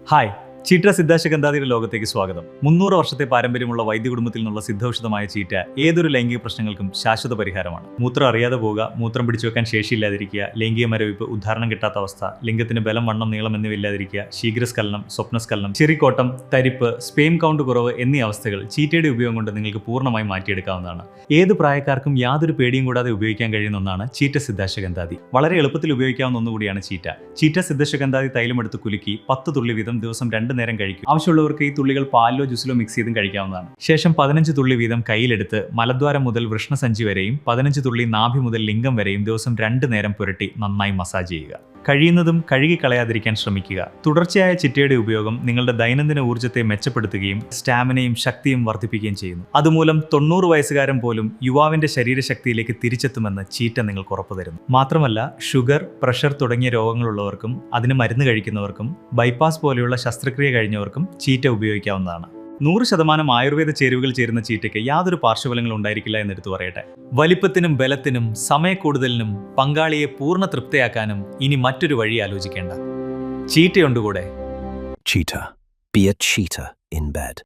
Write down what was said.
Hi, cheetah സിദ്ധാശഗന്ധാദിയുടെ ലോകത്തേക്ക് സ്വാഗതം. 300 വർഷത്തെ പാരമ്പര്യമുള്ള വൈദ്യ കുടുംബത്തിൽ നിന്നുള്ള സിദ്ധൌഷധമായ ചീറ്റ ഏതൊരു ലൈംഗിക പ്രശ്നങ്ങൾക്കും ശാശ്വത പരിഹാരമാണ്. മൂത്രം അറിയാതെ പോവുക, മൂത്രം പിടിച്ചു വെക്കാൻ ശേഷിയില്ലാതിരിക്കുക, ലൈംഗിക മരവിപ്പ്, ഉദ്ധാരണം കിട്ടാത്ത അവസ്ഥ, ലിംഗത്തിന് ബലം, വണ്ണം, നീളം എന്നിവ ഇല്ലാതിരിക്കുക, ശീഘ്രസ്ഖലനം, സ്വപ്നസ്ഖലനം, ചെറിക്കോട്ടം, തരിപ്പ്, സ്പേം കൗണ്ട് കുറവ് എന്നീ അവസ്ഥകൾ ചീറ്റയുടെ ഉപയോഗം കൊണ്ട് നിങ്ങൾക്ക് പൂർണ്ണമായി മാറ്റിയെടുക്കാവുന്നതാണ്. ഏത് പ്രായക്കാർക്കും യാതൊരു പേടിയും കൂടാതെ ഉപയോഗിക്കാൻ കഴിയുന്ന ഒന്നാണ് ചീറ്റ സിദ്ധാശഗന്ധാദി. വളരെ എളുപ്പത്തിൽ ഉപയോഗിക്കാവുന്ന ഒന്നുകൂടിയാണ് ചീറ്റ. ചീറ്റ സിദ്ധാശഗന്ധാദി തൈലമെടുത്ത് കുലുക്കി 10 തുള്ളി വീതം ദിവസം 2 നേരം കഴിക്കും. ആവശ്യമുള്ളവർക്ക് ഈ തുള്ളികൾ പാലിലോ ജ്യൂസിലോ മിക്സ് ചെയ്തും കഴിക്കാവുന്നതാണ്. ശേഷം 15 തുള്ളി വീതം കയ്യിലെടുത്ത് മലദ്വാരം മുതൽ വൃഷ്ണസഞ്ചി വരെയും 15 തുള്ളി നാഭി മുതൽ ലിംഗം വരെയും ദിവസം 2 നേരം പുരട്ടി നന്നായി മസാജ് ചെയ്യുക. കഴിയുന്നതും കഴുകിക്കളയാതിരിക്കാൻ ശ്രമിക്കുക. തുടർച്ചയായ ചിറ്റയുടെ ഉപയോഗം നിങ്ങളുടെ ദൈനംദിന ഊർജ്ജത്തെ മെച്ചപ്പെടുത്തുകയും സ്റ്റാമിനയും ശക്തിയും വർദ്ധിപ്പിക്കുകയും ചെയ്യുന്നു. അതുമൂലം 90 വയസ്സുകാരൻ പോലും യുവാവിന്റെ ശരീരശക്തിയിലേക്ക് തിരിച്ചെത്തുമെന്ന് ചീറ്റ നിങ്ങൾക്ക് ഉറപ്പു തരുന്നു. മാത്രമല്ല, ഷുഗർ, പ്രഷർ തുടങ്ങിയ രോഗങ്ങളുള്ളവർക്കും അതിന് മരുന്ന് കഴിക്കുന്നവർക്കും ബൈപ്പാസ് പോലെയുള്ള ശസ്ത്രക്രിയ കഴിഞ്ഞവർക്കും ചീറ്റ ഉപയോഗിക്കാവുന്നതാണ്. 100% ആയുർവേദ ചേരുവകൾ ചേരുന്ന ചീറ്റയ്ക്ക് യാതൊരു പാർശ്വഫലങ്ങളും ഉണ്ടായിരിക്കില്ല എന്നെടുത്തു പറയട്ടെ. വലിപ്പത്തിനും ബലത്തിനും സമയക്കൂടുതലിനും പങ്കാളിയെ പൂർണ്ണ തൃപ്തിയാക്കാനും ഇനി മറ്റൊരു വഴി ആലോചിക്കേണ്ട. ചീറ്റയുണ്ട് കൂടെ. Cheetah. Be a cheetah in bed.